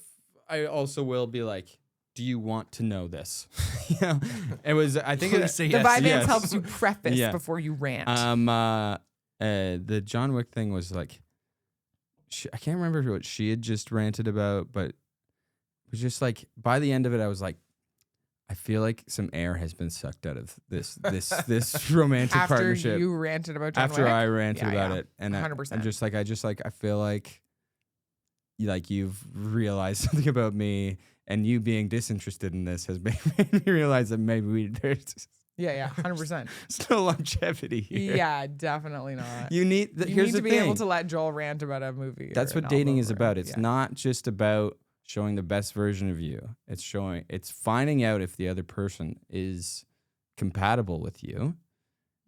I also will be like, do you want to know this? You know, it was. I think Please say The yes. Vibance Yes. helps you preface Yeah. before you rant. The John Wick thing was like, I can't remember what she had just ranted about, but it was just like by the end of it, I was like, I feel like some air has been sucked out of this romantic After partnership. you ranted about John After Wick? I ranted Yeah, about yeah. it, and 100%. I feel like you've realized something about me, and you being disinterested in this has made me realize that maybe there's Yeah, 100%. still longevity here. Yeah, definitely not. You need. You Here's need the to be thing. able to let Joel rant about a movie. That's or what an dating album is or- about. It's yeah. not just about showing the best version of you. It's finding out if the other person is compatible with you.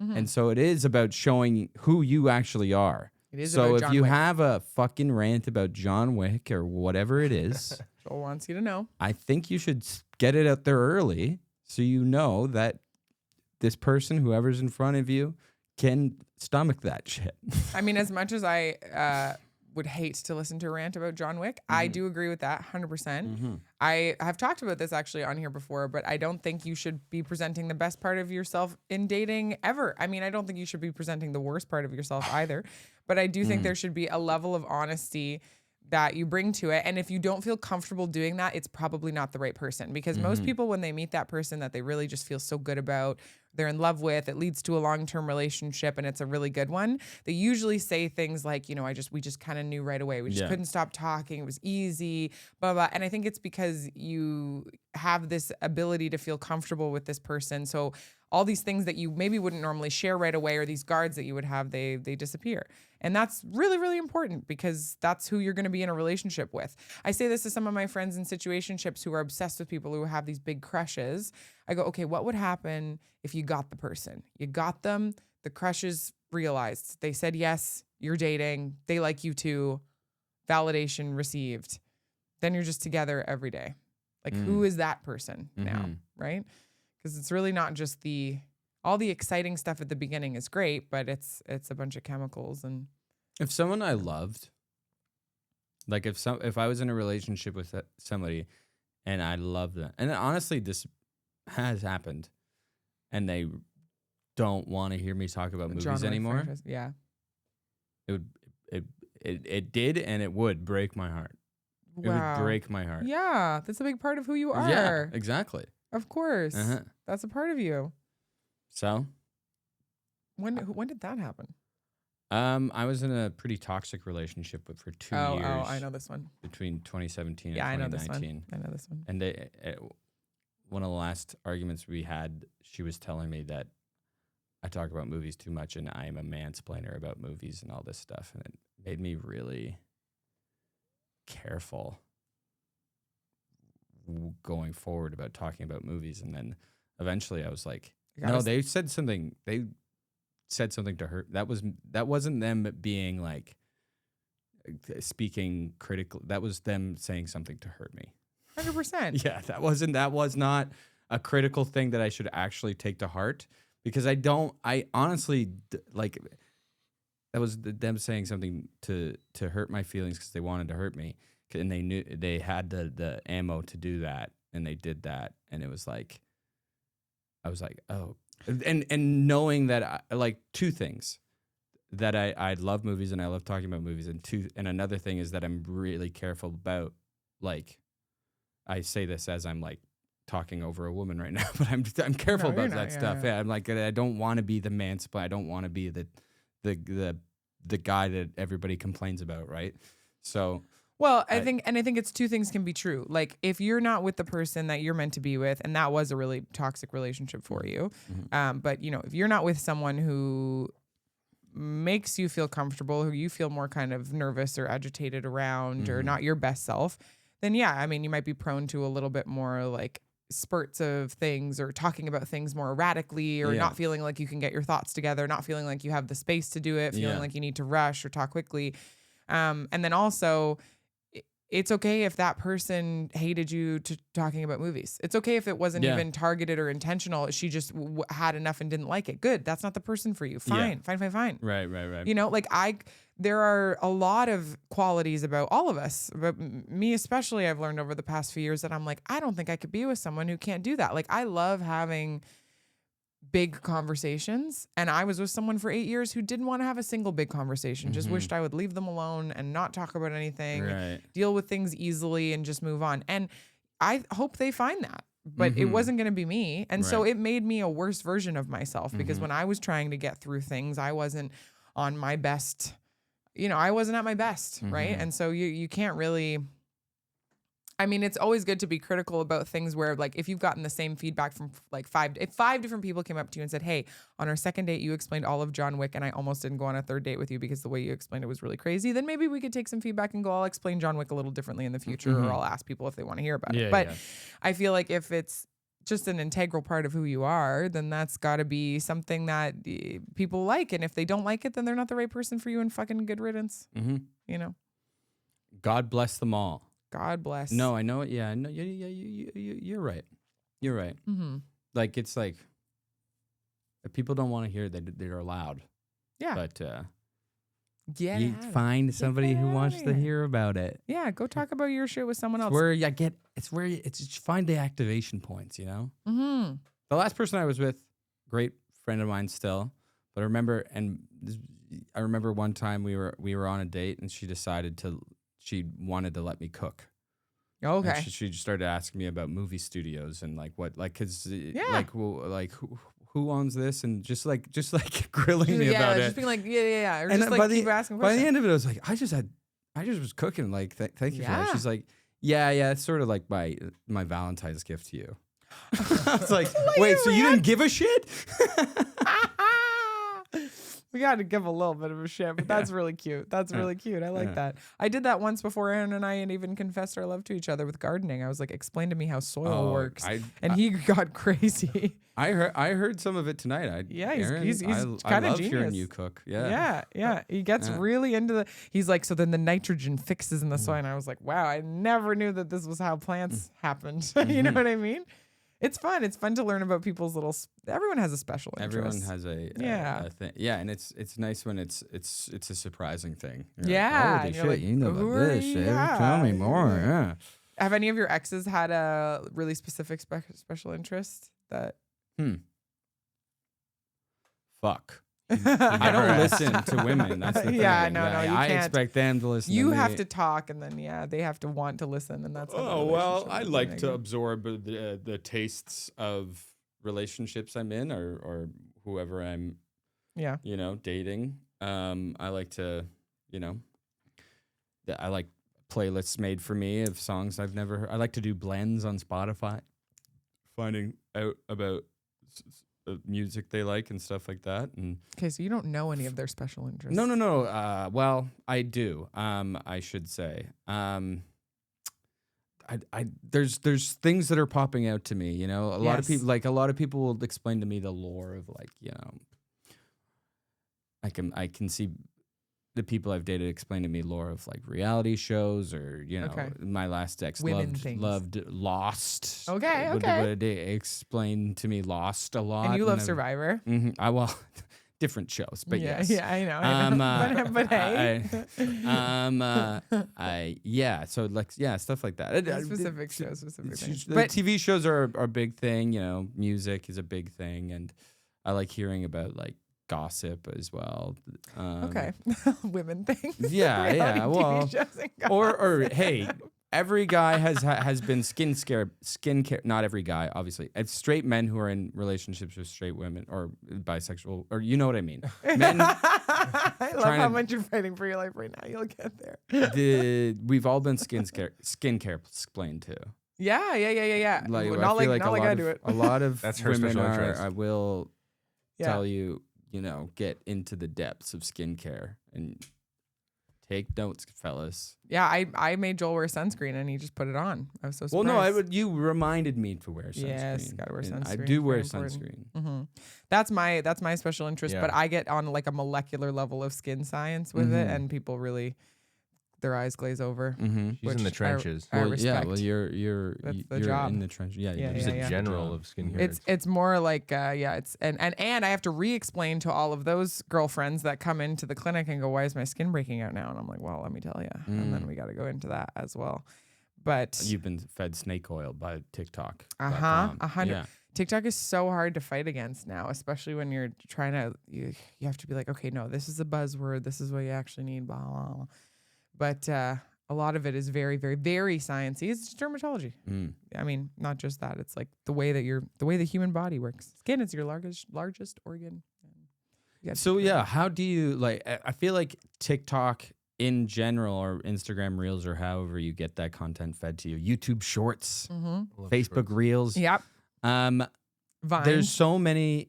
Mhm. And so it is about showing who you actually are. It is So about if John you Wick. have a fucking rant about John Wick or whatever it is, Joel wants you to know. I think you should get it out there early so you know that this person, whoever's in front of you, can stomach that shit. I mean, as much as I would hate to listen to a rant about John Wick, I do agree with that 100%. I have talked about this actually on here before, but I don't think you should be presenting the best part of yourself in dating ever. I mean, I don't think you should be presenting the worst part of yourself either, but I do think there should be a level of honesty that you bring to it. And if you don't feel comfortable doing that, it's probably not the right person, because most people, when they meet that person that they really just feel so good about, they're in love with, it leads to a long-term relationship and it's a really good one. They usually say things like, we just kind of knew right away. We just Yeah. couldn't stop talking. It was easy, blah, blah. And I think it's because you have this ability to feel comfortable with this person. So all these things that you maybe wouldn't normally share right away, or these guards that you would have, they disappear. And that's really, really important, because that's who you're going to be in a relationship with. I say this to some of my friends in situationships who are obsessed with people who have these big crushes. I go, okay, what would happen if you got the person? You got them, the crushes realized. They said yes, you're dating, they like you too, validation received. Then you're just together every day. Like, who is that person now, right? Because it's really not just all the exciting stuff at the beginning is great, but it's a bunch of chemicals. And If someone I loved, like if I was in a relationship with somebody and I love them, and honestly, this has happened, and they don't want to hear me talk about John movies Wick anymore, franchise, yeah. it did, and it would break my heart. It would break my heart. Yeah, that's a big part of who you are. Yeah, exactly. Of course. Uh-huh. That's a part of you. So, When did that happen? I was in a pretty toxic relationship for 2 years. Oh, I know this one. Between 2017 Yeah, I and know this 2019. one. I know this one. And one of the last arguments we had, she was telling me that I talk about movies too much and I am a mansplainer about movies and all this stuff. And it made me really careful going forward about talking about movies. And then eventually I was like, no, they said something to her. That wasn't them being like speaking critical. That was them saying something to hurt me. 100%. Yeah, that was not a critical thing that I should actually take to heart, because I honestly like, that was them saying something to hurt my feelings because they wanted to hurt me, and they knew they had the ammo to do that, and they did that, and it was like, I was like, oh, and knowing that like two things, that I love movies and I love talking about movies, and another thing is that I'm really careful about, like, I say this as I'm like talking over a woman right now, but I'm careful about that stuff. Yeah, I'm like, I don't want to be the mansplainer. I don't want to be the guy that everybody complains about, right? So, well, I think it's two things can be true. Like, if you're not with the person that you're meant to be with, and that was a really toxic relationship for you, but if you're not with someone who makes you feel comfortable, who you feel more kind of nervous or agitated around, or not your best self, then yeah, I mean, you might be prone to a little bit more like spurts of things, or talking about things more erratically, or not feeling like you can get your thoughts together, not feeling like you have the space to do it, feeling like you need to rush or talk quickly. And then also, it's okay if that person hated you to talking about movies. It's okay if it wasn't even targeted or intentional. She just had enough and didn't like it. Good. That's not the person for you. Fine. Fine. Right. Like there are a lot of qualities about all of us, but me especially, I've learned over the past few years that I'm like, I don't think I could be with someone who can't do that. Like, I love having big conversations, and I was with someone for 8 years who didn't want to have a single big conversation, just wished I would leave them alone and not talk about anything, deal with things easily and just move on. And I hope they find that, but it wasn't going to be me. And so it made me a worse version of myself, because when I was trying to get through things, I wasn't on my best, I wasn't at my best. Right. And so you can't really, I mean, it's always good to be critical about things where, like, if you've gotten the same feedback from like if 5 different people came up to you and said, hey, on our second date, you explained all of John Wick and I almost didn't go on a third date with you because the way you explained it was really crazy, then maybe we could take some feedback and go, I'll explain John Wick a little differently in the future, or I'll ask people if they want to hear about it. But I feel like if it's just an integral part of who you are, then that's got to be something that people like. And if they don't like it, then they're not the right person for you, and fucking good riddance. God bless them all. God bless. No, I know it. Yeah, I know. You're right. You're right. Like, it's like, if people don't want to hear it, they're allowed. Yeah. But you find somebody who wants to hear about it. Yeah, go talk about your shit with someone else. It's where you find the activation points, The last person I was with, great friend of mine still, but I remember one time we were on a date, and she wanted to let me cook. Okay. And she just started asking me about movie studios and like what, like, cause who owns this, and just like grilling me about it. Just being like, yeah. Or just like keep asking questions. By the end of it, I was like, I just was cooking. Like, thank you for that. She's like, yeah, it's sort of like my Valentine's gift to you. I was like, wait, so you didn't give a shit? We got to give a little bit of a shit, but that's really cute. That's really cute. I like that. I did that once before Aaron and I had even confessed our love to each other with gardening. I was like, explain to me how soil works. And he got crazy. I heard some of it tonight. He's kind of genius. Hearing you cook. Yeah. He gets really into he's like, so then the nitrogen fixes in the soil. And I was like, wow, I never knew that this was how plants happened. You know what I mean? It's fun. It's fun to learn about people's little. Everyone has a special interest. Everyone has a thing. Yeah, and it's nice when it's a surprising thing. You're holy like, shit, you know about this shit. Tell me more. Yeah. Have any of your exes had a really specific special interest that? Fuck. I don't listen to women. That's the thing. No, you can't. I expect them to listen. You to have me. to talk, and then they have to want to listen, and that's. I like to absorb the tastes of relationships I'm in, or whoever I'm. Yeah. Dating. I like to, I like playlists made for me of songs I've never heard. I like to do blends on Spotify, finding out about music they like and stuff like that. And okay, so you don't know any of their special interests. No. Well, I do. I should say. There's things that are popping out to me. A lot of people will explain to me the lore of I can see the people I've dated explain to me lore of like reality shows, or Okay. my last ex Women things. loved Lost. Okay, Would okay. explain to me Lost a lot. And you love I- Survivor. I well, different shows, but yeah, yes. yeah, I know. But hey, So like stuff like that. specific shows, specific things. The But TV shows are a big thing. Music is a big thing, and I like hearing about like gossip as well. okay, women things. Yeah, Reality yeah. TV Well, shows and or gossip. hey, every guy has been skincare. Not every guy, obviously. It's straight men who are in relationships with straight women, or bisexual, or you know what I mean. Men. I love trying how to- much you're fighting for your life right now. You'll get there. We've all been skincare explained to. Yeah. Like, Well, I not feel like a lot I of do it. a lot of That's her women special are. interest. I will Yeah. tell you, get into the depths of skincare and take notes, fellas. Yeah, I made Joel wear sunscreen and he just put it on. I was so Well, surprised. no, you reminded me to wear sunscreen. Yes, gotta wear and I sunscreen, do wear very important. sunscreen. hmm That's my special interest, Yeah. but I get on like a molecular level of skin science with it, Mhm. and people really their eyes glaze over. Mm-hmm. She's in the which trenches. I Well, yeah. respect. Well, you're That's the you're job. in the trench. Yeah, Yeah, She's yeah, a yeah. general of skincare. It's more like it's and I have to re-explain to all of those girlfriends that come into the clinic and go, why is my skin breaking out now? And I'm like, well, let me tell you, and then we got to go into that as well. But You've been fed snake oil by TikTok. 100. Yeah. TikTok is so hard to fight against now, especially when you're trying to. You have to be like, okay, no, this is a buzzword. This is what you actually need. Blah blah. Blah. But a lot of it is very, very, very sciencey. It's just dermatology. Mm. I mean, not just that. It's like the way the human body works. Skin is your largest organ. You gotta So take care yeah, of how do you like? I feel like TikTok in general, or Instagram Reels, or however you get that content fed to you, YouTube Shorts, it. Mhm. Love Facebook shorts. Reels. Yep. Um, Vine. there's so many.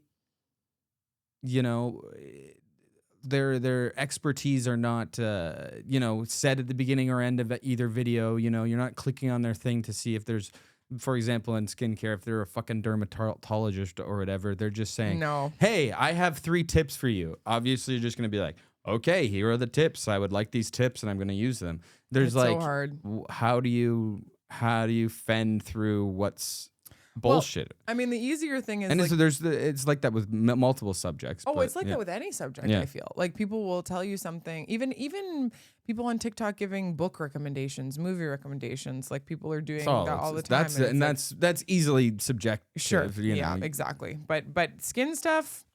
Their expertise are not said at the beginning or end of either video. You're not clicking on their thing to see if there's, for example, in skincare, if they're a fucking dermatologist or whatever, they're just saying, No. hey, I have 3 tips for you. Obviously, you're just going to be like, okay, here are the tips. I would like these tips and I'm going to use them. There's It's like, so hard. how do you fend through what's bullshit? I mean, the easier thing is And like, it's like that with multiple subjects. oh, but, it's like yeah. that with any subject. Yeah. I feel like people will tell you something. Even people on TikTok giving book recommendations, movie recommendations. Like people are doing that all the time. That's easily subjective. Sure. You know. Yeah, exactly. But skin stuff.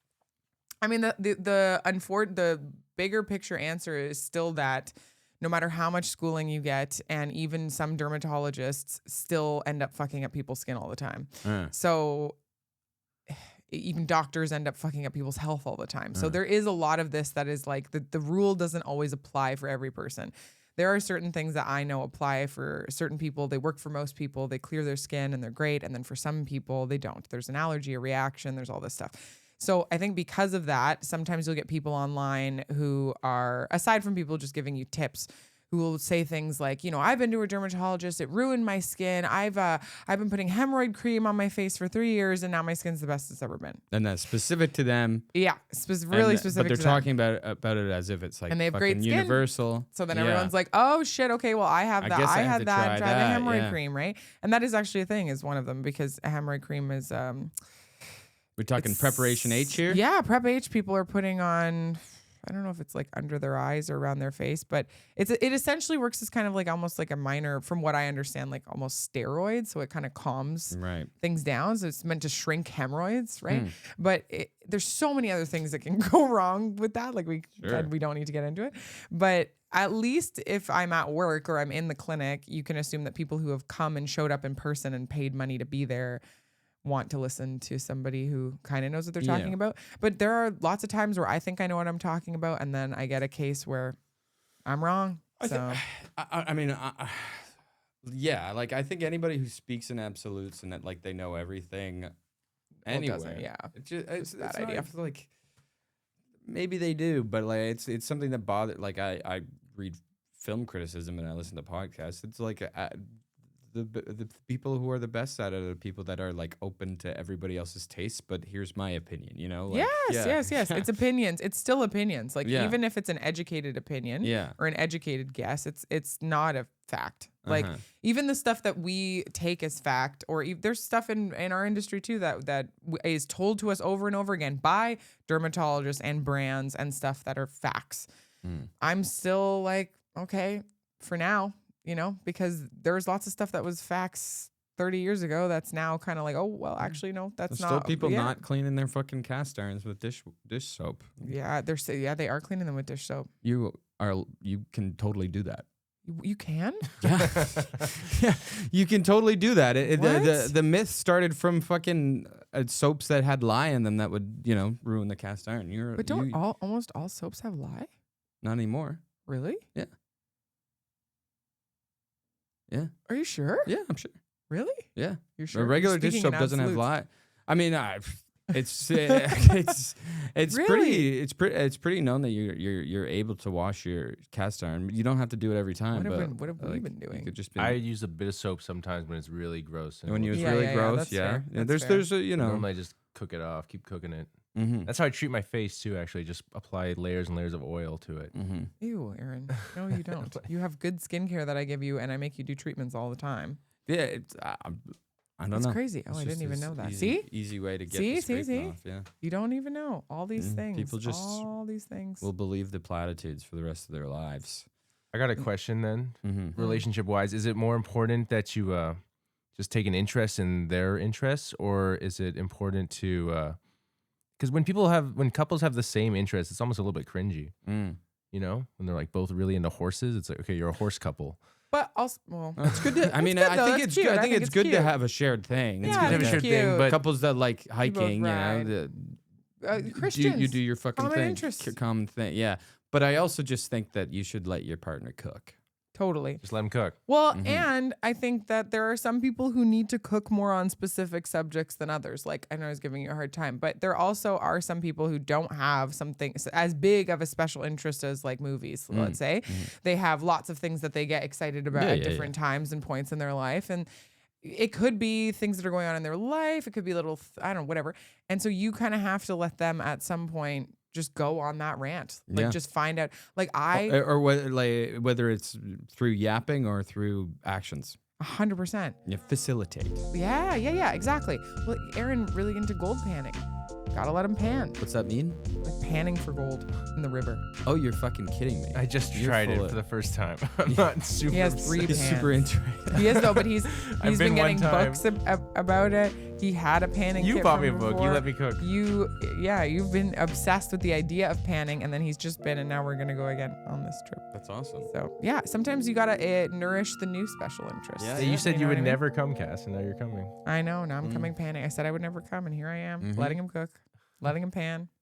I mean, the bigger picture answer is still that no matter how much schooling you get, and even some dermatologists still end up fucking up people's skin all the time. So even doctors end up fucking up people's health all the time. So there is a lot of this that is like the rule doesn't always apply for every person. There are certain things that I know apply for certain people. They work for most people. They clear their skin and they're great. And then for some people, they don't. There's an allergy, a reaction. There's all this stuff. So I think because of that, sometimes you'll get people online who are, aside from people just giving you tips, who will say things like, I've been to a dermatologist. It ruined my skin. I've been putting hemorrhoid cream on my face for 3 years, and now my skin's the best it's ever been. And that's specific to them. Yeah, really specific. But they're to them. talking about it as if it's like And they have fucking great skin. universal. So then Yeah. everyone's like, oh shit, okay, well I have I that. guess I I have had to that. try Try the that, hemorrhoid yeah. cream, right? And that is actually a thing, is one of them, because a hemorrhoid cream is We're talking preparation H here. Yeah, Prep H people are putting on, I don't know if it's like under their eyes or around their face, but it essentially works as kind of like almost like a minor, from what I understand, like almost steroids. So it kind of calms Right. things down. So it's meant to shrink hemorrhoids, right? Hmm. But there's so many other things that can go wrong with that. Like we don't need to get into it. But at least if I'm at work or I'm in the clinic, you can assume that people who have come and showed up in person and paid money to be there want to listen to somebody who kind of knows what they're talking about. But there are lots of times where I think I know what I'm talking about, and then I get a case where I'm wrong. I mean, yeah, like I think anybody who speaks in absolutes and that like they know everything anyway. doesn't, yeah. It's a bad not- idea. I feel like maybe they do, but like it's something that bothers. Like I read film criticism and I listen to podcasts. It's like the people who are the best at it are the people that are like open to everybody else's tastes. But here's my opinion, you know? Like, yes. It's opinions. It's still opinions. Like Yeah. even if it's an educated opinion Yeah. or an educated guess, it's not a fact. Like even the stuff that we take as fact, or there's stuff in our industry too that is told to us over and over again by dermatologists and brands and stuff that are facts. I'm still like, okay, for now, you know, because there's lots of stuff that was facts 30 years ago that's now kind of like, oh, well, actually, no, that's There's not. still people not cleaning their fucking cast irons with dish soap. Yeah, they are cleaning them with dish soap. You can totally do that. You can? Yeah, you can totally do that. What? The myth started from fucking soaps that had lye in them that would, you know, ruin the cast iron. But don't almost all soaps have lye? Not anymore. Really? Yeah. Yeah. Are you sure? Yeah, I'm sure. Really? Yeah. You're sure? A regular You're dish speaking soap in doesn't have absolutes. lye. I mean, it's Really? pretty known that you're able to wash your cast iron. You don't have to do it every time. What have we been You doing? could just be I use a bit of soap sometimes when it's really gross. when it's Yeah, really yeah, gross. that's Yeah, fair. yeah. That's There's a, you know. Normally I just cook it off, keep cooking it. Mm-hmm. That's how I treat my face too. Actually, just apply layers and layers of oil to it. Mm-hmm. Ew, Aaron. No, you don't. You have good skincare that I give you, and I make you do treatments all the time. Yeah, I don't That's know. crazy. Oh, It's I just didn't even this know that. Easy, See? easy way to get See, the see, scraping see? off. Yeah, You don't even know all these things. People just all these things. will believe the platitudes for the rest of their lives. I got a question then. Mm-hmm. Relationship wise, is it more important that you just take an interest in their interests, or is it important to? Because when couples have the same interests, it's almost a little bit cringy. Mm. You know, when they're like both really into horses, it's like, okay, you're a horse couple. But also, well, It's good to. I mean, good I though, think that's it's cute. good. I I think think it's it's good to cute. have a shared thing. It's Yeah, good to that's have cute. but couples that like hiking. You ride. know, Christians. you do your fucking common thing, interests. common thing. Yeah, but I also just think that you should let your partner cook. Totally. Just let them cook. Well, Mhm. and I think that there are some people who need to cook more on specific subjects than others. Like, I know I was giving you a hard time, but there also are some people who don't have something as big of a special interest as like movies, let's say. They have lots of things that they get excited about at different times and points in their life. And it could be things that are going on in their life. It could be little, I don't know, whatever. And so you kind of have to let them at some point just go on that rant. Like, Yeah. just find out. Like, Or whether it's through yapping or through actions. 100%. You facilitate. Yeah, exactly. Well, Aaron really into gold panning. Gotta let him pan. What's that mean? Like panning for gold in the river. Oh, you're fucking kidding me. I just You're tried it full for of- the first time. I'm not super. He has 3 He's pans. super into it. He is though, but he's I've been been one getting time. books about it. He had a panning You kit bought from me a book. You before. let me cook. You've been obsessed with the idea of panning, and then he's just been, and now we're gonna go again on this trip. That's awesome. So yeah, sometimes you gotta nourish the new special interest. Yeah, You said know you what would I mean? never come, Cass, and now you're coming. I know. Now I'm coming panning. I said I would never come, and here I am, letting him cook, letting him pan.